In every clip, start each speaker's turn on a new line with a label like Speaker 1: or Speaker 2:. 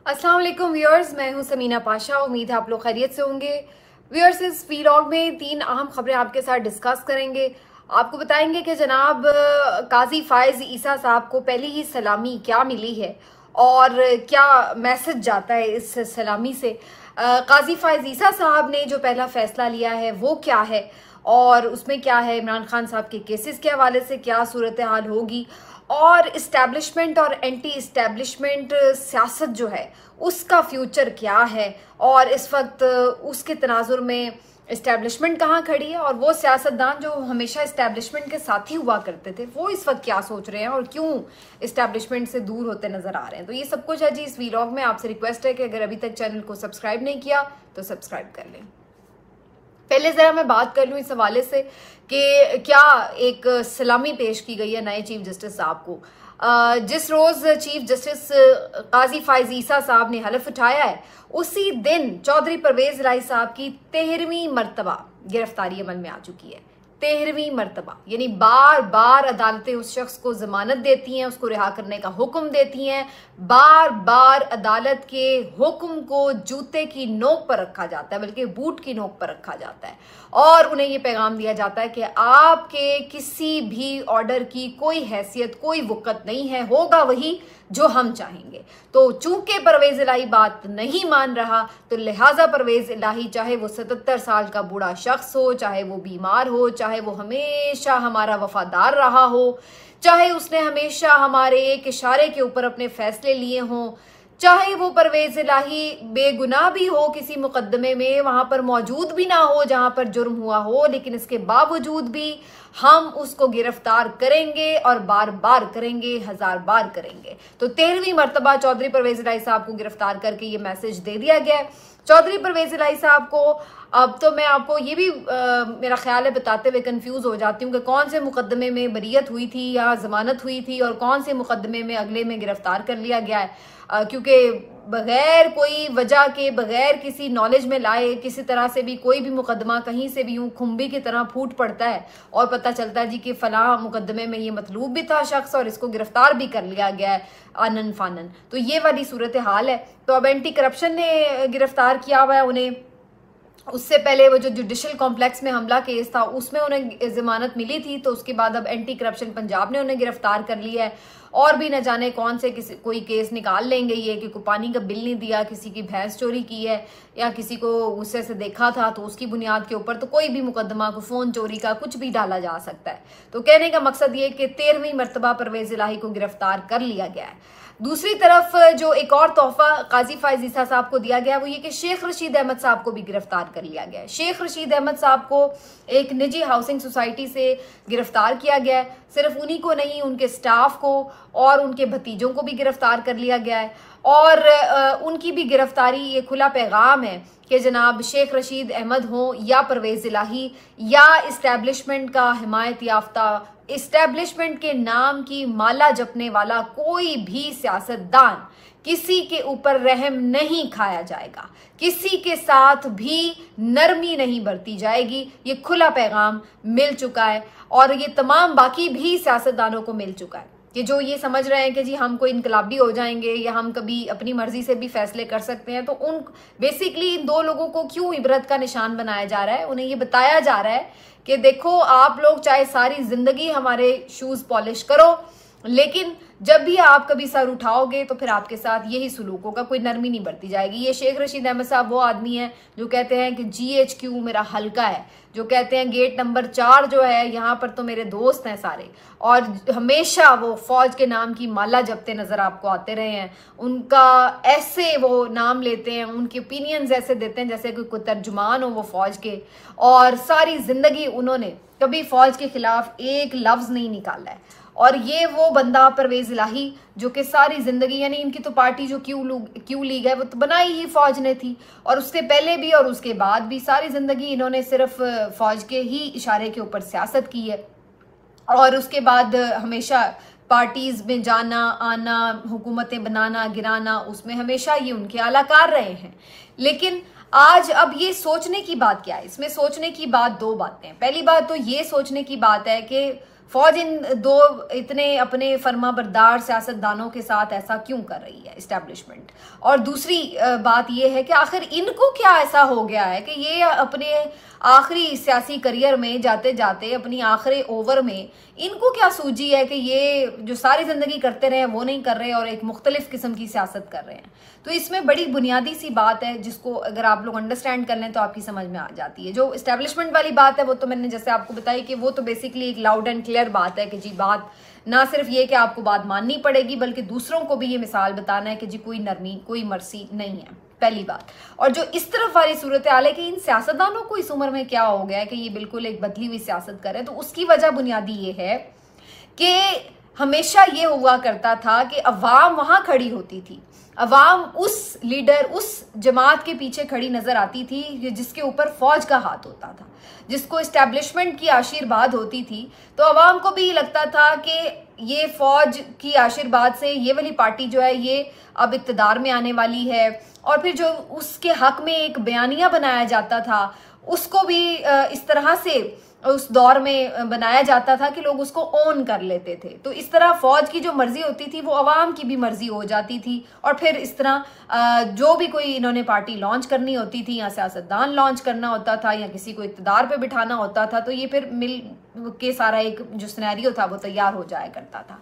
Speaker 1: अस्सलाम वालेकुम व्यूअर्स, मैं हूं समीना पाशा। उम्मीद है आप लोग खैरियत से होंगे। व्यूअर्स, इस व्लॉग में 3 अहम खबरें आपके साथ डिस्कस करेंगे। आपको बताएंगे कि जनाब काजी फायज ईसा साहब को पहली ही सलामी क्या मिली है और क्या मैसेज जाता है इस सलामी से। काजी फायज ईसा साहब ने जो पहला फैसला लिया है वो क्या है और उसमें क्या है, इमरान खान साहब के केसेस के हवाले से क्या सूरत हाल होगी और इस्टेब्लिशमेंट और एंटी इस्टेब्लिशमेंट सियासत जो है उसका फ्यूचर क्या है और इस वक्त उसके तनाजुर में इस्टेब्लिशमेंट कहाँ खड़ी है और वो सियासतदान जो हमेशा इस्टेब्लिशमेंट के साथ ही हुआ करते थे वो इस वक्त क्या सोच रहे हैं और क्यों इस्टेब्लिशमेंट से दूर होते नजर आ रहे हैं। तो ये सब कुछ है जी इस व्लॉग में। आपसे रिक्वेस्ट है कि अगर अभी तक चैनल को सब्सक्राइब नहीं किया तो सब्सक्राइब कर लें। पहले जरा मैं बात कर लूँ इस हवाले से कि क्या एक सलामी पेश की गई है नए चीफ जस्टिस साहब को। जिस रोज चीफ जस्टिस काजी फायज ईसा साहब ने हलफ उठाया है उसी दिन चौधरी परवेज इलाही साहब की 13वीं मर्तबा गिरफ्तारी अमल में आ चुकी है। 13वीं मर्तबा यानी बार बार अदालतें उस शख्स को जमानत देती हैं, उसको रिहा करने का हुक्म देती हैं। बार बार अदालत के हुक्म को जूते की नोक पर रखा जाता है, बल्कि बूट की नोक पर रखा जाता है और उन्हें यह पैगाम दिया जाता है कि आपके किसी भी ऑर्डर की कोई हैसियत, कोई वक़्त नहीं है, होगा वही जो हम चाहेंगे। तो चूंकि परवेज इलाही बात नहीं मान रहा तो लिहाजा परवेज इलाही, चाहे वो 77 साल का बूढ़ा शख्स हो, चाहे वो बीमार हो, चाहे वो हमेशा हमारा वफादार रहा हो, चाहे उसने हमेशा हमारे एक इशारे के ऊपर अपने फैसले लिए हों, चाहे वो परवेज इलाही बेगुनाह भी हो, किसी मुकदमे में वहां पर मौजूद भी ना हो जहां पर जुर्म हुआ हो, लेकिन इसके बावजूद भी हम उसको गिरफ्तार करेंगे और बार बार करेंगे, 1000 बार करेंगे। तो 13वीं मर्तबा चौधरी परवेज इलाही साहब को गिरफ्तार करके ये मैसेज दे दिया गया है चौधरी परवेज इलाही साहब को। अब तो मैं आपको ये भी मेरा ख्याल है बताते हुए कंफ्यूज हो जाती हूँ कि कौन से मुकदमे में बरीयत हुई थी या जमानत हुई थी और कौन से मुकदमे में अगले में गिरफ्तार कर लिया गया है। क्योंकि बगैर कोई वजह के, बगैर किसी नॉलेज में लाए किसी तरह से भी कोई भी मुकदमा कहीं से भी यूं खुम्बी की तरह फूट पड़ता है और पता चलता है जी कि फलां मुकदमे में ये मतलूब भी था शख्स और इसको गिरफ्तार भी कर लिया गया है आनन फानन। तो ये वाली सूरत हाल है। तो अब एंटी करप्शन ने गिरफ्तार किया हुआ है उन्हें। उससे पहले वो जो जुडिशल कॉम्प्लेक्स में हमला केस था उसमें उन्हें जमानत मिली थी, तो उसके बाद अब एंटी करप्शन पंजाब ने उन्हें गिरफ्तार कर लिया है और भी न जाने कौन से कोई केस निकाल लेंगे ये कि पानी का बिल नहीं दिया, किसी की भैंस चोरी की है या किसी को गुस्से से देखा था तो उसकी बुनियाद के ऊपर तो कोई भी मुकदमा को फोन चोरी का कुछ भी डाला जा सकता है। तो कहने का मकसद ये कि 13वीं मर्तबा परवेज इलाही को गिरफ्तार कर लिया गया है। दूसरी तरफ जो एक और तोहफा काजी फायज ईसा साहब को दिया गया वो ये कि शेख रशीद अहमद साहब को भी गिरफ्तार कर लिया गया है। शेख रशीद अहमद साहब को एक निजी हाउसिंग सोसाइटी से गिरफ्तार किया गया है। सिर्फ उन्हीं को नहीं, उनके स्टाफ को और उनके भतीजों को भी गिरफ्तार कर लिया गया है और उनकी भी गिरफ्तारी ये खुला पैगाम है कि जनाब शेख रशीद अहमद हो या परवेज इलाही या इस्टेब्लिशमेंट का हिमायत याफ्ता, इस्टेब्लिशमेंट के नाम की माला जपने वाला कोई भी सियासतदान, किसी के ऊपर रहम नहीं खाया जाएगा, किसी के साथ भी नरमी नहीं बरती जाएगी। ये खुला पैगाम मिल चुका है और ये तमाम बाकी भी सियासतदानों को मिल चुका है कि जो ये समझ रहे हैं कि जी हम कोई इनकलाबी हो जाएंगे या हम कभी अपनी मर्जी से भी फैसले कर सकते हैं। तो उन बेसिकली इन 2 लोगों को क्यों इबरत का निशान बनाया जा रहा है, उन्हें ये बताया जा रहा है कि देखो आप लोग चाहे सारी जिंदगी हमारे शूज पॉलिश करो, लेकिन जब भी आप कभी सर उठाओगे तो फिर आपके साथ यही सुलूक होगा, कोई नरमी नहीं बरती जाएगी। ये शेख रशीद अहमद साहब वो आदमी है जो कहते हैं कि GHQ मेरा हल्का है, जो कहते हैं गेट नंबर 4 जो है यहाँ पर तो मेरे दोस्त हैं सारे, और हमेशा वो फौज के नाम की माला जपते नजर आपको आते रहे हैं। उनका ऐसे वो नाम लेते हैं, उनके ओपिनियंस ऐसे देते हैं जैसे कोई तर्जुमान हो वो फौज के, और सारी जिंदगी उन्होंने कभी फौज के खिलाफ एक लफ्ज नहीं निकाला है। और ये वो बंदा परवेज इलाही जो कि सारी जिंदगी, यानी इनकी तो पार्टी जो क्यू लीग है वो तो बनाई ही फौज ने थी और उससे पहले भी और उसके बाद भी सारी जिंदगी इन्होंने सिर्फ फौज के ही इशारे के ऊपर सियासत की है और उसके बाद हमेशा पार्टीज में जाना आना, हुकूमतें बनाना गिराना, उसमें हमेशा ये उनके आलाकार रहे हैं। लेकिन आज अब ये सोचने की बात क्या है, इसमें सोचने की बात 2 बातें हैं। पहली बात तो ये सोचने की बात है कि फौज इन दो इतने अपने फर्माबरदार सियासतदानों के साथ ऐसा क्यों कर रही है इस्टेब्लिशमेंट? और दूसरी बात यह है कि आखिर इनको क्या ऐसा हो गया है कि ये अपने आखिरी सियासी करियर में जाते जाते अपनी आखिरी ओवर में इनको क्या सूझी है कि ये जो सारी जिंदगी करते रहे वो नहीं कर रहे और एक मुख्तलिफ किस्म की सियासत कर रहे हैं। तो इसमें बड़ी बुनियादी सी बात है जिसको अगर आप लोग अंडरस्टैंड कर लें तो आपकी समझ में आ जाती है। जो इस्टेब्लिशमेंट वाली बात है वो तो मैंने जैसे आपको बताई कि वो तो बेसिकली एक लाउड एंड क्लियर बात है कि जी बात ना सिर्फ ये कि आपको बात माननी पड़ेगी बल्कि दूसरों को भी ये मिसाल बताना है कि जी कोई नरमी कोई मर्सी नहीं है, पहली बात। और जो इस तरफ वाली सूरत हाल है कि इन सियासतदानों को इस उम्र में क्या हो गया है कि ये बिल्कुल एक बदली हुई सियासत कर रहे हैं, तो उसकी वजह बुनियादी ये है कि हमेशा ये हुआ करता था कि अवाम वहां खड़ी होती थी, अवाम उस लीडर उस जमात के पीछे खड़ी नजर आती थी जिसके ऊपर फौज का हाथ होता था, जिसको इस्टेब्लिशमेंट की आशीर्वाद होती थी। तो अवाम को भी लगता था कि ये फौज की आशीर्वाद से ये वाली पार्टी जो है ये अब इक्तदार में आने वाली है। और फिर जो उसके हक में एक बयानिया बनाया जाता था उसको भी इस तरह से उस दौर में बनाया जाता था कि लोग उसको ओन कर लेते थे। तो इस तरह फौज की जो मर्जी होती थी वो अवाम की भी मर्जी हो जाती थी। और फिर इस तरह जो भी कोई इन्होंने पार्टी लॉन्च करनी होती थी या सियासतदान लॉन्च करना होता था या किसी को इक़्तिदार पे बिठाना होता था तो ये फिर मिल के सारा एक जो सिनेरियो था वो तैयार हो जाया करता था।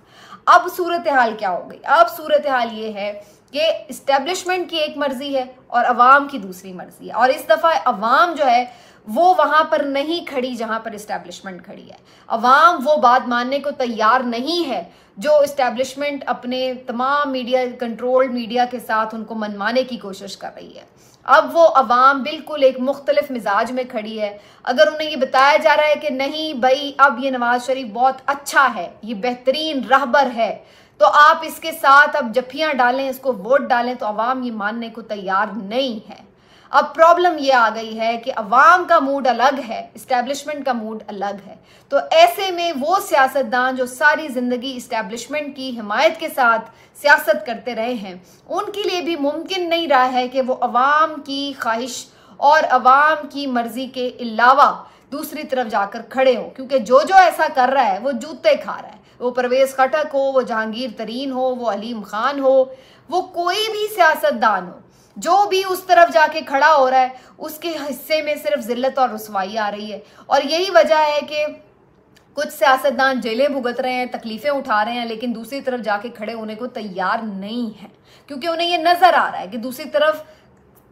Speaker 1: अब सूरत हाल क्या हो गई? अब सूरत हाल ये है कि इस्टेब्लिशमेंट की एक मर्जी है और अवाम की दूसरी मर्जी है। और इस दफा अवाम जो है वो वहां पर नहीं खड़ी जहां पर इस्टेब्लिशमेंट खड़ी है। अवाम वो बात मानने को तैयार नहीं है जो इस्टेब्लिशमेंट अपने तमाम मीडिया कंट्रोल्ड मीडिया के साथ उनको मनवाने की कोशिश कर रही है। अब वो अवाम बिल्कुल एक मुख्तलिफ मिजाज में खड़ी है। अगर उन्हें ये बताया जा रहा है कि नहीं भाई अब ये नवाज शरीफ बहुत अच्छा है, ये बेहतरीन रहबर है, तो आप इसके साथ अब जफ्फियां डालें, इसको वोट डालें, तो अवाम ये मानने को तैयार नहीं है। अब प्रॉब्लम ये आ गई है कि अवाम का मूड अलग है, इस्टेब्लिशमेंट का मूड अलग है। तो ऐसे में वो सियासतदान जो सारी जिंदगी इस्टेब्लिशमेंट की हिमायत के साथ सियासत करते रहे हैं उनके लिए भी मुमकिन नहीं रहा है कि वो अवाम की ख्वाहिश और अवाम की मर्जी के अलावा दूसरी तरफ जाकर खड़े हों, क्योंकि जो जो ऐसा कर रहा है वो जूते खा रहा है। वो परवेज खटक हो, वो जहांगीर तरीन हो, वो अलीम खान हो, वो कोई भी सियासतदान हो, जो भी उस तरफ जाके खड़ा हो रहा है उसके हिस्से में सिर्फ जिल्लत और रुसवाई आ रही है। और यही वजह है कि कुछ सियासतदान जेलें भुगत रहे हैं, तकलीफें उठा रहे हैं, लेकिन दूसरी तरफ जाके खड़े होने को तैयार नहीं है, क्योंकि उन्हें ये नजर आ रहा है कि दूसरी तरफ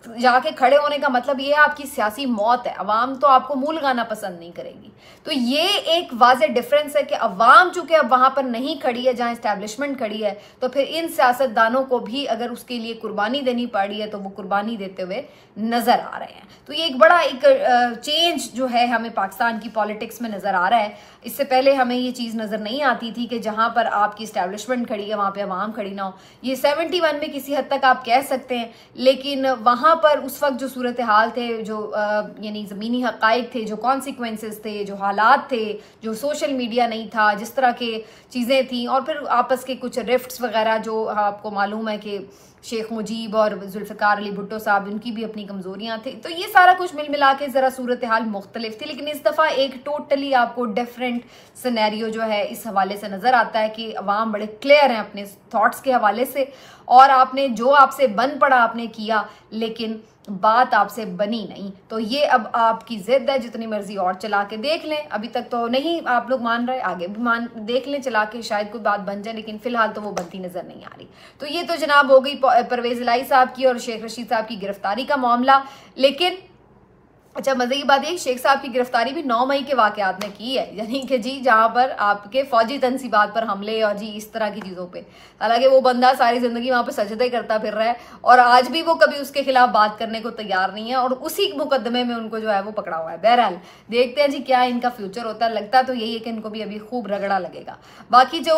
Speaker 1: जाके खड़े होने का मतलब ये है आपकी सियासी मौत है। अवाम तो आपको मूल गाना पसंद नहीं करेगी। तो ये एक वाज़े डिफरेंस है कि अवाम चूंकि अब वहां पर नहीं खड़ी है जहां इस्टेब्लिशमेंट खड़ी है, तो फिर इन सियासतदानों को भी अगर उसके लिए कुर्बानी देनी पड़ी है तो वो कुर्बानी देते हुए नजर आ रहे हैं। तो ये एक बड़ा एक चेंज जो है हमें पाकिस्तान की पॉलिटिक्स में नजर आ रहा है। इससे पहले हमें ये चीज़ नजर नहीं आती थी कि जहां पर आपकी इस्टेब्लिशमेंट खड़ी है वहां पर अवाम खड़ी ना हो। ये 71 में किसी हद तक आप कह सकते हैं, लेकिन वहां पर उस वक्त जो सूरत हाल थे, जो यानी ज़मीनी हक़ाइक़ थे, जो कॉन्सिक्वेंसेस थे, जो हालात थे, जो सोशल मीडिया नहीं था, जिस तरह के चीज़ें थी, और फिर आपस के कुछ रिफ्ट्स वगैरह जो आपको मालूम है कि शेख मुजीब और जुल्फ़िकार अली भुट्टो साहब उनकी भी अपनी कमज़ोरियाँ थी। तो ये सारा कुछ मिल मिला के ज़रा सूरत हाल मुख्तलिफ थी। लेकिन इस दफ़ा एक टोटली आपको डिफरेंट सिनेरियो जो है इस हवाले से नज़र आता है कि अवाम बड़े क्लियर हैं अपने थॉट्स के हवाले से, और आपने जो आपसे बन पड़ा आपने किया, लेकिन बात आपसे बनी नहीं। तो ये अब आपकी जिद है, जितनी मर्जी और चला के देख लें। अभी तक तो नहीं आप लोग मान रहे, आगे भी देख लें चला के, शायद कोई बात बन जाए, लेकिन फिलहाल तो वो बनती नजर नहीं आ रही। तो ये तो जनाब हो गई परवेज इलाही साहब की और शेख रशीद साहब की गिरफ्तारी का मामला। लेकिन अच्छा मजे की बात है, शेख साहब की गिरफ्तारी भी 9 मई के वाकयात में की है, यानी कि जी जहां पर आपके फौजी तनसीबात पर हमले और जी इस तरह की चीज़ों पे। हालांकि वो बंदा सारी ज़िंदगी वहां पर सजदे करता फिर रहा है और आज भी वो कभी उसके खिलाफ बात करने को तैयार नहीं है, और उसी मुकदमे में उनको जो है वो पकड़ा हुआ है। बहरहाल देखते हैं जी क्या इनका फ्यूचर होता है। लगता तो यही है कि इनको भी अभी खूब रगड़ा लगेगा। बाकी जो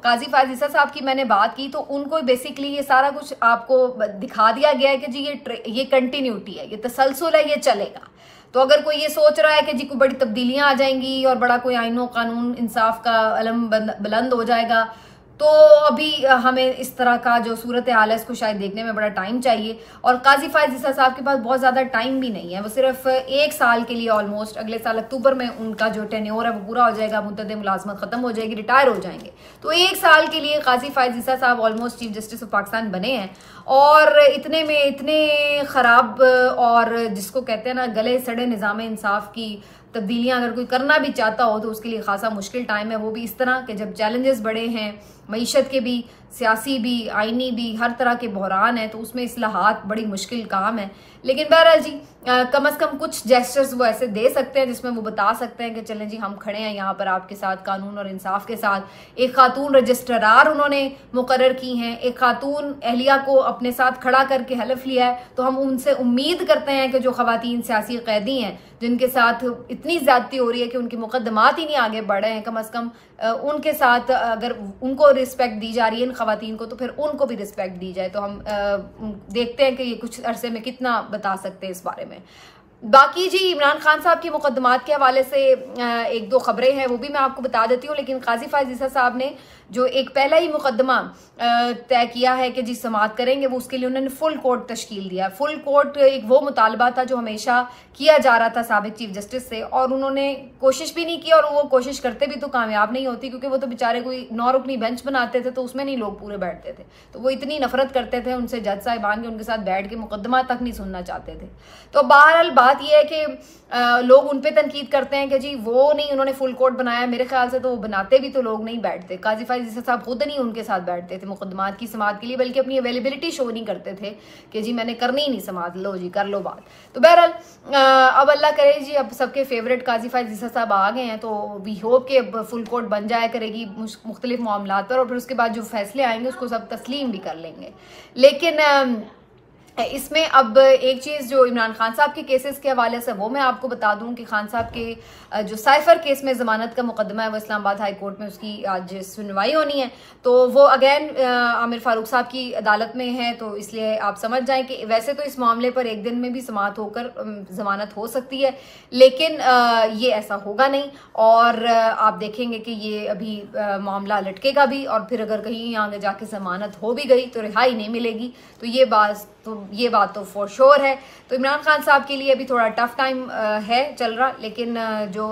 Speaker 1: काजी फायज ईसा साहब की मैंने बात की, तो उनको बेसिकली ये सारा कुछ आपको दिखा दिया गया है कि जी ये कंटिन्यूटी है, ये तसलसल है, ये चलेगा। तो अगर कोई ये सोच रहा है कि जी कोई बड़ी तब्दीलियां आ जाएंगी और बड़ा कोई आईनो कानून इंसाफ का अलम बुलंद हो जाएगा, तो अभी हमें इस तरह का जो सूरत हाल है इसको शायद देखने में बड़ा टाइम चाहिए। और काजी फायज ईसा साहब के पास बहुत ज़्यादा टाइम भी नहीं है, वो सिर्फ 1 साल के लिए ऑलमोस्ट, अगले साल अक्टूबर में उनका जो टेन्योर है वो पूरा हो जाएगा, मुद्दत मुलाजमत ख़त्म हो जाएगी, रिटायर हो जाएंगे। तो 1 साल के लिए काजी फायज ईसा साहब almost chief justice of Pakistan बने हैं, और इतने में इतने ख़राब और जिसको कहते हैं ना गले सड़े निज़ाम इंसाफ की तब्दीलियां अगर कोई करना भी चाहता हो तो उसके लिए खासा मुश्किल टाइम है, वो भी इस तरह के जब चैलेंजेस बड़े हैं, मईशत के भी, सियासी भी, आइनी भी, हर तरह के बहरान है, तो उसमें इस्लाहात बड़ी मुश्किल काम है। लेकिन बहरहाल जी कम से कम कुछ जेस्चर्स वो ऐसे दे सकते हैं जिसमें वो बता सकते हैं कि चलें जी हम खड़े हैं यहाँ पर आपके साथ कानून और इंसाफ के साथ। एक खातून रजिस्ट्रार उन्होंने मुकर्रर की हैं, एक खातून एहलिया को अपने साथ खड़ा करके हलफ लिया है, तो हम उनसे उम्मीद करते हैं कि जो खवातीन सियासी कैदी हैं जिनके साथ इतनी ज्यादती हो रही है कि उनके मुकदमात ही नहीं आगे बढ़ रहे हैं, कम से कम उनके साथ अगर उनको रिस्पेक्ट दी जा रही है इन खवातीन को तो फिर उनको भी रिस्पेक्ट दी जाए। तो हम देखते हैं कि ये कुछ अरसे में कितना बता सकते हैं इस बारे में। बाकी जी इमरान खान साहब के मुकदमात के हवाले से 1-2 खबरें हैं, वो भी मैं आपको बता देती हूँ। लेकिन काजी फायज ईसा साहब ने जो एक पहला ही मुकदमा तय किया है कि जी समाअत करेंगे, वो उसके लिए उन्होंने फुल कोर्ट तश्कील दिया। फुल कोर्ट एक वो मुतालबा था जो हमेशा किया जा रहा था साबिक चीफ जस्टिस से, और उन्होंने कोशिश भी नहीं की, और वो कोशिश करते भी तो कामयाब नहीं होती, क्योंकि वो तो बेचारे कोई 9 रुकनी बेंच बनाते थे तो उसमें नहीं लोग पूरे बैठते थे। तो वो इतनी नफरत करते थे उनसे जज साहिबान के, उनके साथ बैठ के मुकदमा तक नहीं सुनना चाहते थे। तो बहरहाल बात यह है कि लोग उन पे तनकीद करते हैं कि जी वो नहीं, उन्होंने फुल कोर्ट बनाया, मेरे ख्याल से तो वो बनाते भी तो लोग नहीं बैठते। काजी फायज ईसा साहब खुद नहीं उनके साथ बैठते थे मुकदमात की समाअत के लिए, बल्कि अपनी अवेलेबिलिटी शो नहीं करते थे कि जी मैंने करनी ही नहीं समाअत, लो जी कर लो बात। तो बहरहाल अब अल्लाह करे जी, अब सबके फेवरेट काजी फायज ईसा साहब आ गए हैं, तो वी होप कि अब फुल कोर्ट बन जाया करेगी मुख्तलिफ मामलात पर, और फिर उसके बाद जो फैसले आएंगे उसको सब तस्लीम भी कर लेंगे। लेकिन इसमें अब एक चीज़ जो इमरान खान साहब के केसेस के हवाले से वो मैं आपको बता दूं कि खान साहब के जो साइफर केस में ज़मानत का मुकदमा है वो इस्लामाबाद हाई कोर्ट में उसकी आज सुनवाई होनी है। तो वो अगेन आमिर फारूक साहब की अदालत में है, तो इसलिए आप समझ जाएं कि वैसे तो इस मामले पर 1 दिन में भी समाअत होकर ज़मानत हो सकती है, लेकिन ये ऐसा होगा नहीं, और आप देखेंगे कि ये अभी मामला लटकेगा भी, और फिर अगर कहीं आगे जाके ज़मानत हो भी गई तो रिहाई नहीं मिलेगी। तो ये बात तो फॉर श्योर है। तो इमरान खान साहब के लिए अभी थोड़ा टफ टाइम है चल रहा, लेकिन जो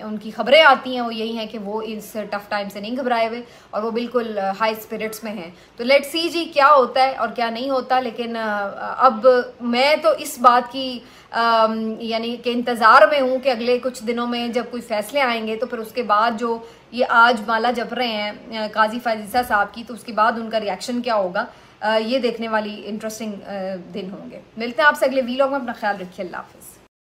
Speaker 1: उनकी खबरें आती हैं वो यही हैं कि वो इस टफ टाइम से नहीं घबराए हुए और वो बिल्कुल हाई स्पिरिट्स में हैं। तो लेट्स सी जी क्या होता है और क्या नहीं होता। लेकिन अब मैं तो इस बात की यानी कि इंतज़ार में हूँ कि अगले कुछ दिनों में जब कोई फैसले आएंगे तो फिर उसके बाद जो ये आज माला जप रहे हैं काजी फायज ईसा साहब की, तो उसके बाद उनका रिएक्शन क्या होगा, ये देखने वाली इंटरेस्टिंग दिन होंगे। मिलते हैं आपसे अगले वीलॉग में, अपना ख्याल रखिए, अल्लाह हाफिज़।